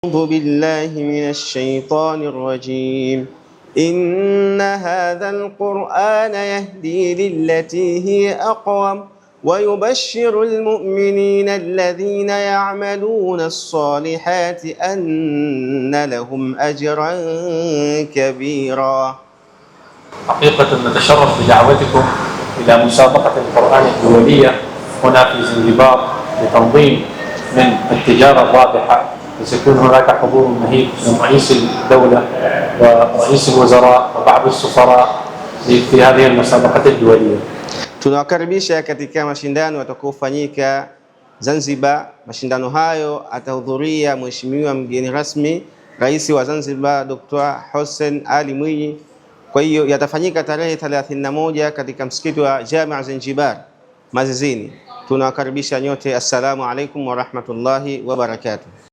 أعوذ بالله من الشيطان الرجيم. إن هذا القرآن يهدي للتي هي أقوم ويبشر المؤمنين الذين يعملون الصالحات أن لهم أجرا كبيرا. حقيقة نتشرف بدعوتكم إلى مسابقة القرآن الدولية هنا في زنجبار لتنظيم من التجارة الرابحة، وسيكون هناك حضور مهيب من رئيس الدولة ورئيس الوزراء وبعض السفراء في هذه المسابقة الدولية. Tunawakaribisha katika mashindano yatakayofanyika Zanzibar. Mashindano hayo atahudhuria Mheshimiwa mgeni rasmi Rais wa Zanzibar Dr. Hussein Ali Mwinyi. Kwa hiyo yatafanyika tarehe 31 katika msikiti wa Jamia Zanzibar Mazizini. Tunawakaribisha nyote. Assalamu alaikum wa rahmatullahi wa barakatuh.